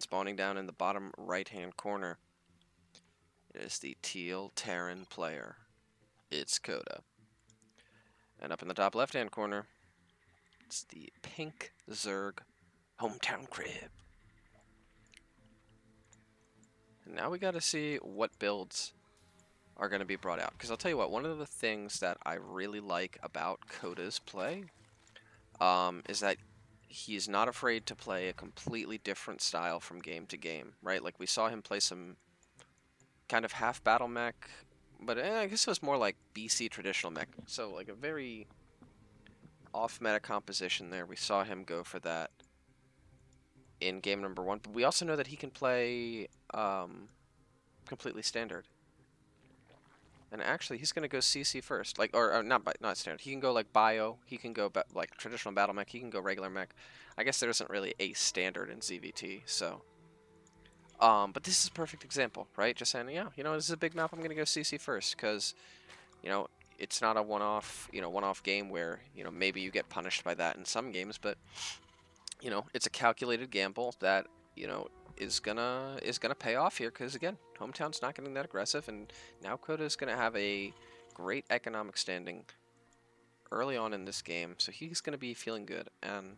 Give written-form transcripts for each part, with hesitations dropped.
spawning down in the bottom right-hand corner, it is the teal Terran player. It's Koda. And up in the top left-hand corner, it's the pink Zerg Hometowncrib. And now we got to see what builds are going to be brought out. Because I'll tell you what, one of the things that I really like about Koda's play is that he's not afraid to play a completely different style from game to game, right? Like we saw him play some kind of half battle mech, but I guess it was more like BC traditional mech. So like a very off meta composition there. We saw him go for that in game number 1, but we also know that he can play completely standard. And actually, he's going to go CC first, like, or not standard. He can go like bio. He can go like traditional battle mech. He can go regular mech. I guess there isn't really a standard in ZVT, so. But this is a perfect example, right? Just saying, yeah, you know, this is a big map. I'm going to go CC first because, you know, it's not a one-off game where, you know, maybe you get punished by that in some games, but, you know, it's a calculated gamble that, you know, is gonna pay off here because again, Hometown's not getting that aggressive, and now Koda is gonna have a great economic standing early on in this game, so he's gonna be feeling good. And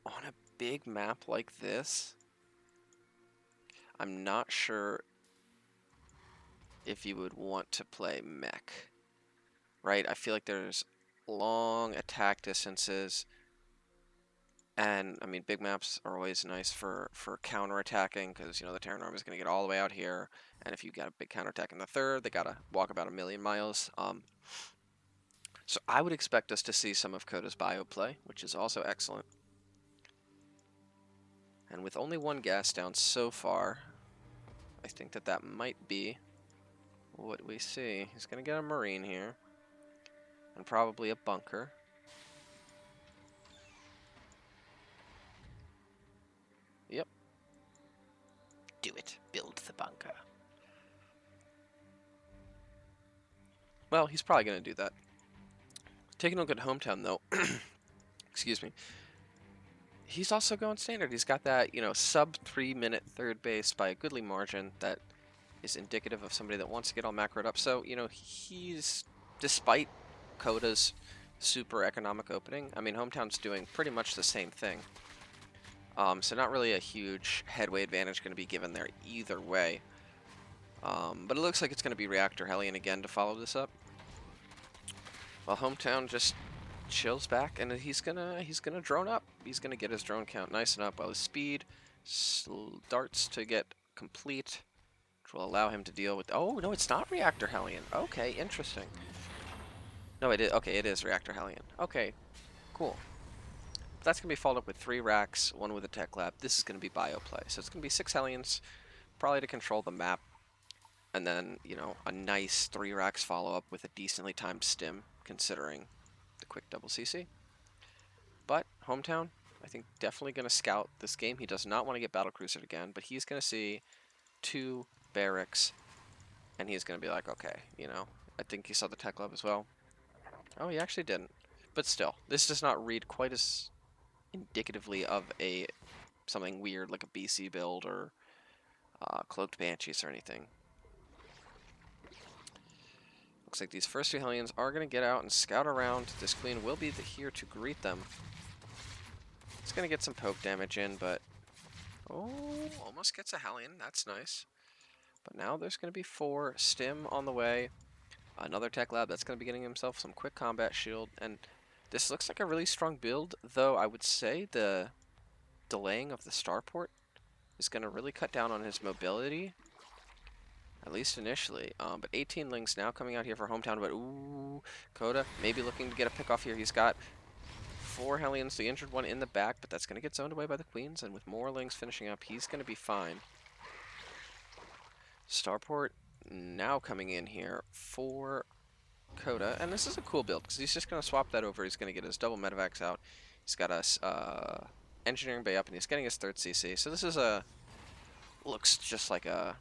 on a big map like this, I'm not sure if you would want to play mech, right? I feel like there's long attack distances. And, I mean, big maps are always nice for counter-attacking because, you know, the Terran army is going to get all the way out here. And if you got a big counterattack in the third, they got to walk about 1,000,000 miles. So I would expect us to see some of Koda's bio play, which is also excellent. And with only one gas down so far, I think that that might be what we see. He's going to get a Marine here. And probably a bunker. Yep. Do it. Build the bunker. Well, he's probably going to do that. Taking a look at Hometown, though. Excuse me. He's also going standard. He's got that, you know, sub 3-minute third base by a goodly margin that is indicative of somebody that wants to get all macroed up. So, you know, he's, despite Koda's super economic opening, I mean, Hometown's doing pretty much the same thing. So not really a huge headway advantage going to be given there either way. But it looks like it's going to be Reactor Hellion again to follow this up. While Hometown just chills back, and he's gonna drone up. He's gonna get his drone count nice and up while his speed starts to get complete, which will allow him to deal with. Oh no, it's not Reactor Hellion. Okay, interesting. No, it is. Okay, it is Reactor Hellion. Okay, cool. That's gonna be followed up with 3 racks, 1 with a tech lab. This is gonna be bio play, so it's gonna be 6 Hellions, probably to control the map, and then you know a nice 3 racks follow up with a decently timed stim, considering the quick double CC. But Hometown, I think, definitely going to scout this game. He does not want to get battlecruisered again, but he's going to see 2 barracks, and he's going to be like, okay, you know, I think he saw the tech lab as well. Oh, he actually didn't. But still, this does not read quite as indicatively of something weird like a BC build or Cloaked Banshees or anything. Looks like these first 2 Hellions are going to get out and scout around. This Queen will be here to greet them. It's going to get some poke damage in, but... Oh, almost gets a Hellion. That's nice. But now there's going to be 4 Stim on the way. Another Tech Lab that's going to be getting himself some quick combat shield. And this looks like a really strong build, though I would say the delaying of the starport is going to really cut down on his mobility. At least initially. But 18 Lings now coming out here for Hometown. But ooh, Koda maybe looking to get a pick off here. He's got 4 Hellions, the injured one in the back, but that's going to get zoned away by the Queens, and with more Lings finishing up, he's going to be fine. Starport now coming in here for Koda, and this is a cool build, because he's just going to swap that over. He's going to get his double medevacs out. He's got a engineering bay up, and he's getting his 3rd CC. So this is looks just like a,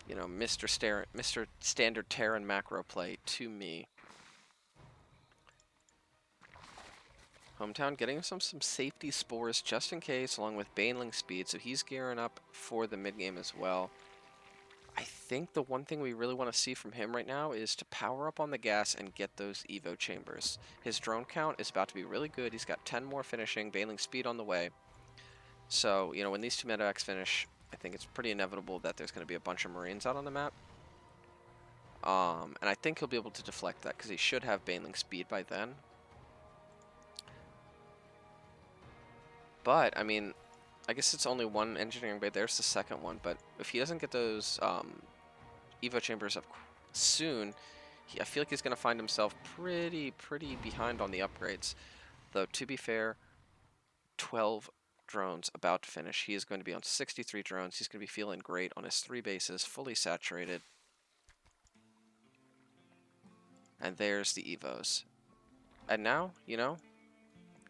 you know, Mr. Standard Terran macro play to me. Hometown getting him some safety spores just in case, along with Baneling speed, so he's gearing up for the mid-game as well. I think the one thing we really want to see from him right now is to power up on the gas and get those Evo chambers. His drone count is about to be really good. He's got 10 more finishing, Baneling speed on the way. So, you know, when these two medevacs finish, I think it's pretty inevitable that there's going to be a bunch of Marines out on the map. And I think he'll be able to deflect that because he should have Baneling speed by then. But, I mean, I guess it's only one engineering bay. There's the second one. But if he doesn't get those Evo chambers up soon, I feel like he's going to find himself pretty behind on the upgrades. Though, to be fair, 12 drones about to finish. He is going to be on 63 drones. He's going to be feeling great on his 3 bases, fully saturated. And there's the Evos. And now, you know,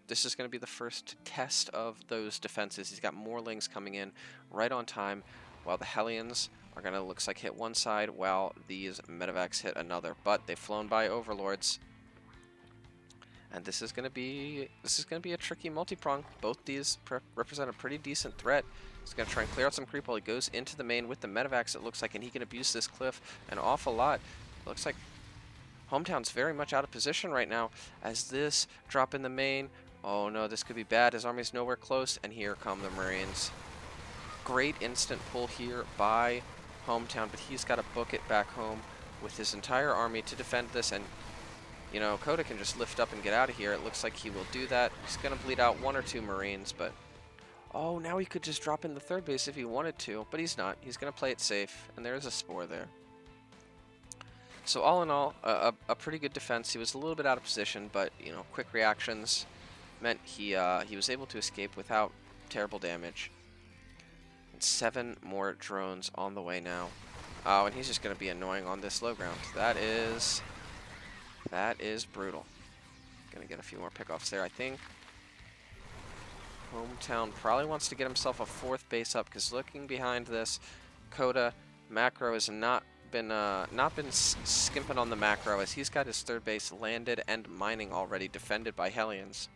this is going to be the first test of those defenses. He's got Morlings coming in right on time, while the Hellions are going to, looks like, hit one side, while these medevacs hit another. But they've flown by Overlords. And this is going to be a tricky multi-prong. Both these represent a pretty decent threat. He's going to try and clear out some creep while he goes into the main with the medevacs, it looks like, and he can abuse this cliff an awful lot. It looks like Hometown's very much out of position right now as this drop in the main. Oh no, this could be bad. His army's nowhere close, and here come the Marines. Great instant pull here by Hometown, but he's got to book it back home with his entire army to defend this, and you know, Koda can just lift up and get out of here. It looks like he will do that. He's going to bleed out 1 or 2 Marines, but oh, now he could just drop in the 3rd base if he wanted to, but he's not. He's going to play it safe, and there is a spore there. So all in all, a pretty good defense. He was a little bit out of position, but you know, quick reactions meant he was able to escape without terrible damage. And 7 more drones on the way now. Oh, and he's just going to be annoying on this low ground. That is brutal. Going to get a few more pickoffs there, I think. Hometown probably wants to get himself a 4th base up, because looking behind this, Koda macro has not been skimping on the macro, as he's got his 3rd base landed and mining already, defended by Hellions.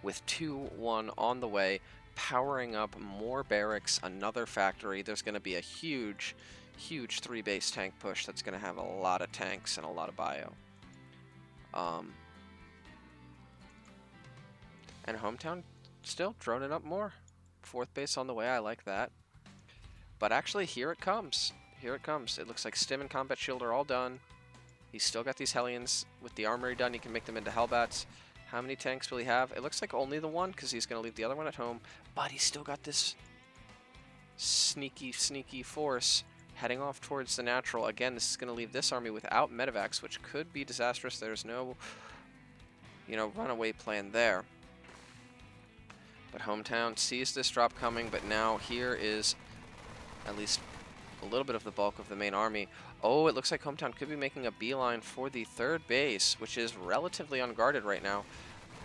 With 2-1 on the way, powering up more barracks, another factory. There's going to be a huge 3-base tank push that's going to have a lot of tanks and a lot of bio. And Hometown still droning up more. 4th base on the way, I like that. But actually, here it comes. Here it comes. It looks like Stim and Combat Shield are all done. He's still got these Hellions with the armory done. He can make them into Hellbats. How many tanks will he have? It looks like only the 1, because he's going to leave the other one at home. But he's still got this sneaky force heading off towards the natural. Again, this is going to leave this army without medevacs, which could be disastrous. There's no, you know, runaway plan there. But Hometown sees this drop coming, but now here is at least a little bit of the bulk of the main army. Oh, it looks like Hometown could be making a beeline for the 3rd base, which is relatively unguarded right now.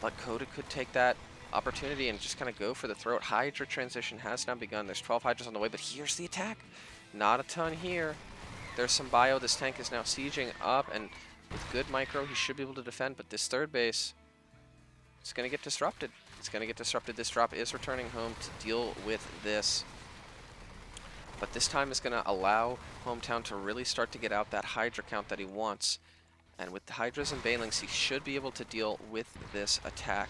But Koda could take that opportunity and just kind of go for the throat. Hydra transition has now begun. There's 12 Hydras on the way, but here's the attack. Not a ton here. There's some bio. This tank is now sieging up, and with good micro, he should be able to defend. But this 3rd base, it's going to get disrupted. It's going to get disrupted. This drop is returning home to deal with this. But this time is going to allow Hometown to really start to get out that Hydra count that he wants. And with the Hydras and Banelings, he should be able to deal with this attack.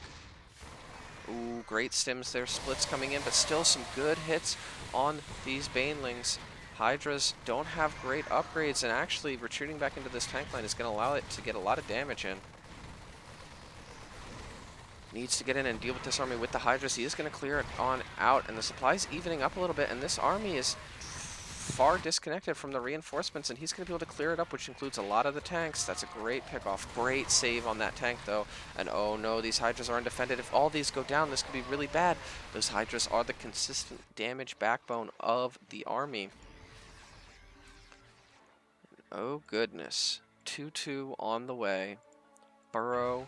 Ooh, great stims there. Splits coming in, but still some good hits on these Banelings. Hydras don't have great upgrades, and actually retreating back into this tank line is going to allow it to get a lot of damage in. Needs to get in and deal with this army with the Hydras. He is going to clear it on out, and the supply's evening up a little bit, and this army is far disconnected from the reinforcements, and he's going to be able to clear it up, which includes a lot of the tanks. That's a great pickoff. Great save on that tank, though. And oh no, these Hydras are undefended. If all these go down, this could be really bad. Those Hydras are the consistent damage backbone of the army. Oh goodness. 2-2 on the way. Burrow,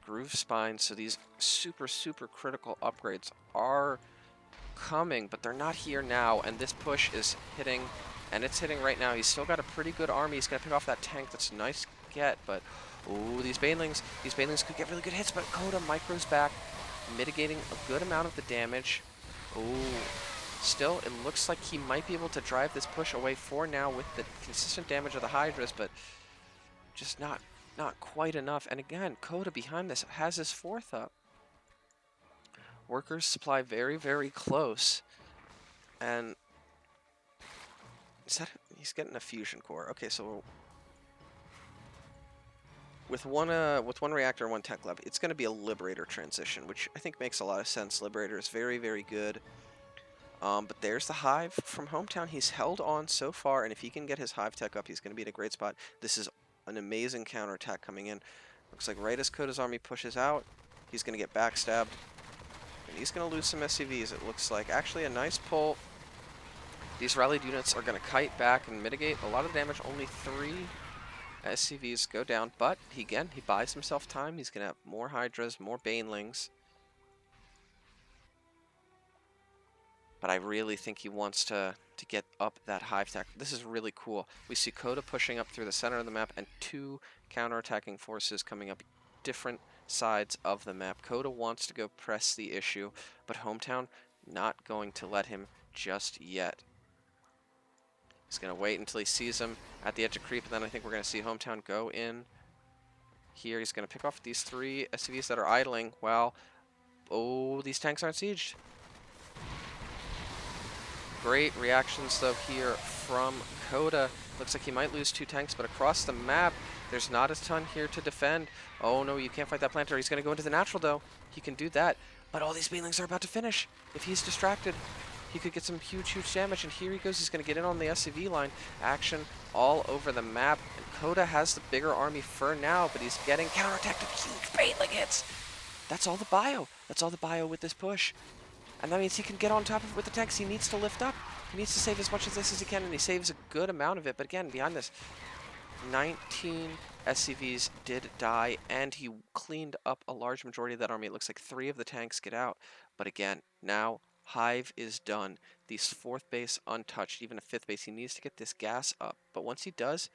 Groove Spine, so these super critical upgrades are coming, but they're not here now, and this push is hitting, and it's hitting right now. He's still got a pretty good army. He's going to pick off that tank. That's a nice get, but Ooh, these banelings could get really good hits, but Koda micros back, mitigating a good amount of the damage. Ooh, still, it looks like he might be able to drive this push away for now with the consistent damage of the Hydras, but just not quite enough. And again, Koda behind this has his 4th up. Workers supply very, very close, and he's getting a fusion core. Okay, so with one reactor and one tech lab, it's going to be a Liberator transition, which I think makes a lot of sense. Liberator is very, very good. But there's the Hive from Hometown. He's held on so far, and if he can get his Hive tech up, he's going to be in a great spot. This is an amazing counterattack coming in. Looks like right as Koda's army pushes out, he's going to get backstabbed, and he's going to lose some SCVs, it looks like. Actually, a nice pull. These rallied units are going to kite back and mitigate a lot of damage. Only 3 SCVs go down, but he buys himself time. He's going to have more Hydras, more Banelings. But I really think he wants to get up that Hive tech. This is really cool. We see Koda pushing up through the center of the map and 2 counterattacking forces coming up different sides of the map. Koda wants to go press the issue, but Hometown not going to let him just yet. He's going to wait until he sees him at the edge of creep, and then I think we're going to see Hometown go in here. He's going to pick off these 3 SCVs that are idling while, oh, these tanks aren't sieged. Great reactions, though, here from Koda. Looks like he might lose 2 tanks, but across the map, there's not a ton here to defend. Oh, no, you can't fight that planter. He's going to go into the natural, though. He can do that. But all these banelings are about to finish. If he's distracted, he could get some huge, huge damage. And here he goes. He's going to get in on the SCV line. Action all over the map. And Koda has the bigger army for now, but he's getting counterattacked with huge baneling hits. That's all the bio. That's all the bio with this push. And that means he can get on top of it with the tanks. He needs to lift up. He needs to save as much of this as he can, and he saves a good amount of it. But again, behind this, 19 SCVs did die, and he cleaned up a large majority of that army. It looks like 3 of the tanks get out. But again, now Hive is done. This 4th base untouched, even a 5th base. He needs to get this gas up. But once he does,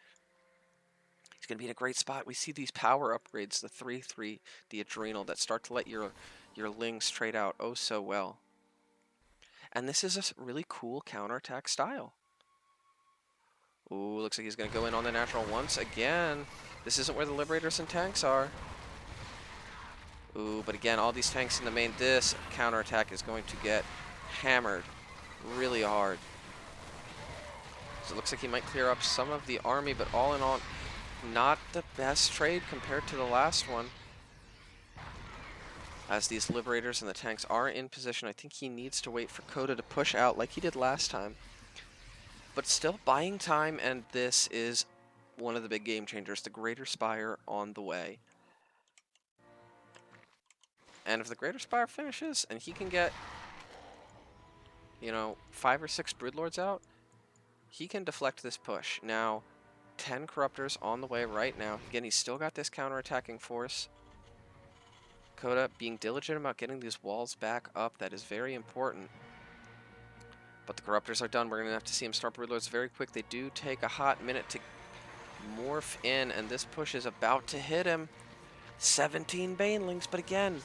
he's going to be in a great spot. We see these power upgrades, the 3-3, the Adrenal, that start to let your Lings trade out oh so well. And this is a really cool counterattack style. Ooh, looks like he's going to go in on the natural once again. This isn't where the Liberators and tanks are. Ooh, but again, all these tanks in the main. This counterattack is going to get hammered really hard. So it looks like he might clear up some of the army, but all in all, not the best trade compared to the last one. As these Liberators and the tanks are in position, I think he needs to wait for Koda to push out like he did last time. But still buying time, and this is one of the big game changers, the Greater Spire on the way. And if the Greater Spire finishes, and he can get, you know, 5 or 6 Broodlords out, he can deflect this push. Now, 10 Corruptors on the way right now. Again, he's still got this counterattacking force. Koda being diligent about getting these walls back up. That is very important. But the Corruptors are done. We're going to have to see him start Broodlords very quick. They do take a hot minute to morph in, and this push is about to hit him. 17 Banelings, but again,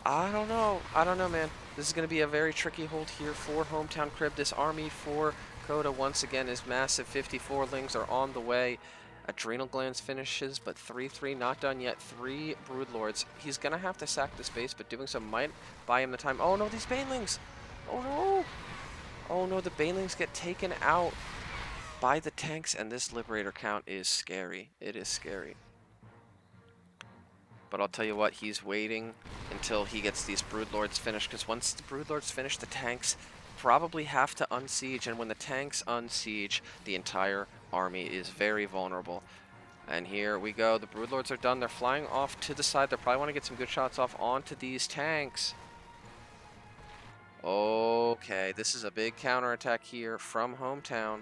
I don't know. I don't know, man. This is going to be a very tricky hold here for Hometowncrib. This army for Koda, once again, is massive. 54 Lings are on the way. Adrenal Glands finishes, but 3-3 not done yet. 3 Broodlords. He's going to have to sack the space, but doing so might buy him the time. Oh no, these Banelings! Oh no! Oh no, the Banelings get taken out by the tanks, and this Liberator count is scary. It is scary. But I'll tell you what, he's waiting until he gets these Broodlords finished, because once the Broodlords finish, the tanks probably have to unsiege, and when the tanks unsiege, the entire army is very vulnerable. And here we go. The Broodlords are done. They're flying off to the side. They probably want to get some good shots off onto these tanks. Okay, this is a big counterattack here from Hometown,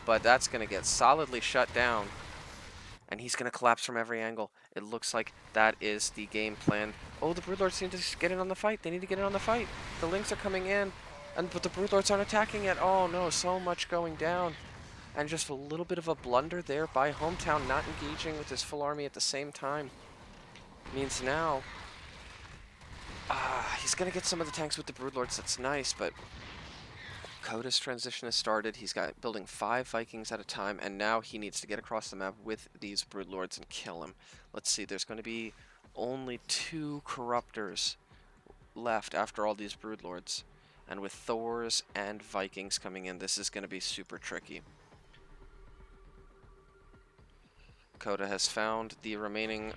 but that's going to get solidly shut down, and he's going to collapse from every angle. It looks like that is the game plan. Oh, the Broodlords need to get in on the fight. They need to get in on the fight. The Lings are coming in, but the Broodlords aren't attacking yet. Oh no, so much going down. And just a little bit of a blunder there by Hometown, not engaging with his full army at the same time. Means now, he's going to get some of the tanks with the Broodlords. That's nice, but Koda's transition has started. He's got building 5 Vikings at a time, and now he needs to get across the map with these Broodlords and kill him. Let's see, there's going to be only 2 Corruptors left after all these Broodlords. And with Thors and Vikings coming in, this is going to be super tricky. Koda has found the remaining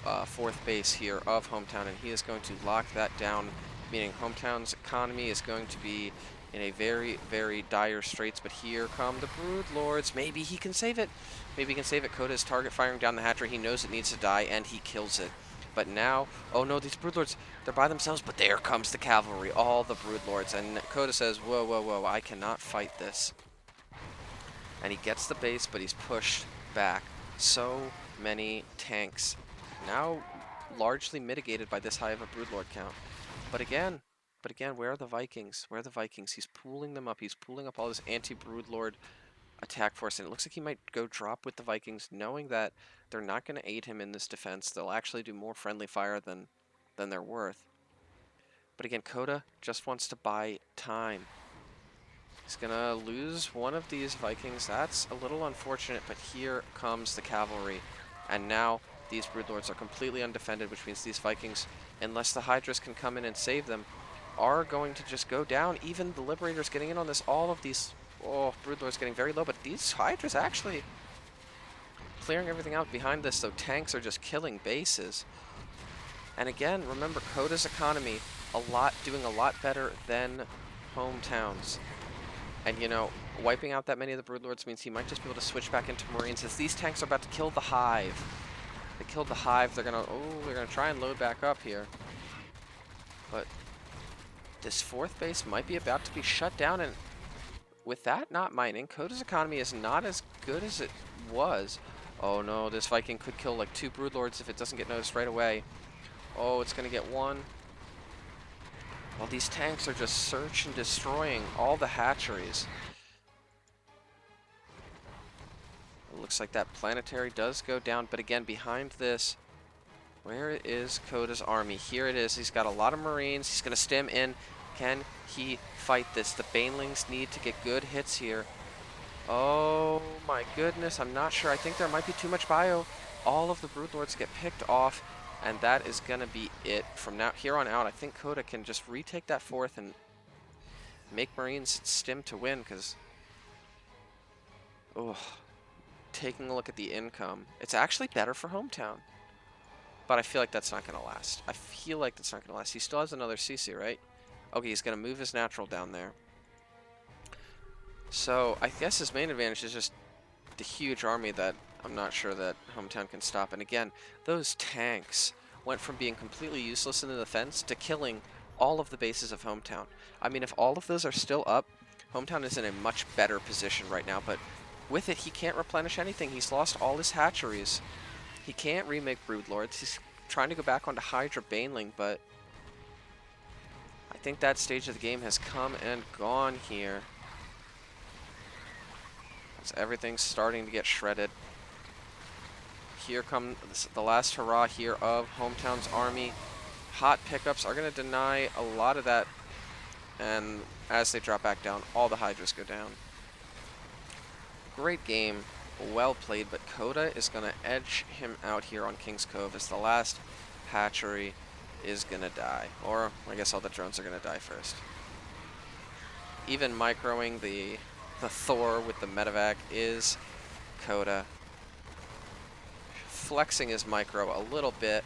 4th base here of Hometown, and he is going to lock that down, meaning Hometown's economy is going to be in a very, very dire straits. But here come the Broodlords. Maybe he can save it. Maybe he can save it. Koda is target firing down the hatchery. He knows it needs to die, and he kills it. But now, oh no, these Broodlords, they're by themselves, but there comes the cavalry, all the Broodlords. And Koda says, whoa, whoa, whoa, I cannot fight this. And he gets the base, but he's pushed back. So many tanks, now largely mitigated by this high of a Broodlord count. But again, where are the Vikings? Where are the Vikings? He's pooling them up. He's pooling up all this anti-Broodlord attack force, and it looks like he might go drop with the Vikings, knowing that they're not going to aid him in this defense. They'll actually do more friendly fire than they're worth. But again, Koda just wants to buy time. He's going to lose one of these Vikings. That's a little unfortunate, but here comes the cavalry. And now these Broodlords are completely undefended, which means these Vikings, unless the Hydras can come in and save them, are going to just go down. Even the Liberators getting in on this. All of these Broodlords getting very low, but these Hydras actually clearing everything out behind this, so tanks are just killing bases. And again, remember, Koda's economy doing a lot better than Hometown's. And, you know, wiping out that many of the Broodlords means he might just be able to switch back into Marines, as these tanks are about to kill the Hive. They killed the Hive. They're gonna try and load back up here. But this 4th base might be about to be shut down, and with that not mining, Koda's economy is not as good as it was. Oh no, this Viking could kill like 2 Broodlords if it doesn't get noticed right away. Oh, it's gonna get 1. Well, these tanks are just search and destroying all the hatcheries. It looks like that planetary does go down, but again, behind this, where is Koda's army? Here it is. He's got a lot of Marines. He's going to stem in. Can he fight this? The Banelings need to get good hits here. Oh my goodness, I'm not sure. I think there might be too much bio. All of the Broodlords get picked off, and that is going to be it. From here on out, I think Koda can just retake that 4th and make Marines stem to win, because taking a look at the income, it's actually better for Hometown. But I feel like that's not going to last. He still has another CC, right? Okay, he's going to move his natural down there. So I guess his main advantage is just the huge army that I'm not sure that Hometown can stop. And again, those tanks went from being completely useless in the defense to killing all of the bases of Hometown. I mean, if all of those are still up, Hometown is in a much better position right now. But with it, he can't replenish anything. He's lost all his hatcheries. He can't remake Broodlords. He's trying to go back onto Hydra Baneling, but I think that stage of the game has come and gone here. As everything's starting to get shredded. Here come the last hurrah here of Hometown's army. Hot pickups are going to deny a lot of that, and as they drop back down, all the Hydras go down. Great game. Well played, but Koda is going to edge him out here on King's Cove as the last hatchery is going to die. Or, I guess all the drones are going to die first. Even microing the Thor with the medevac is Koda. Flexing his micro a little bit.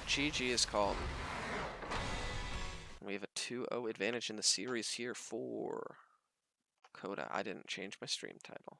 GG is called. We have a 2-0 advantage in the series here for Koda. I didn't change my stream title.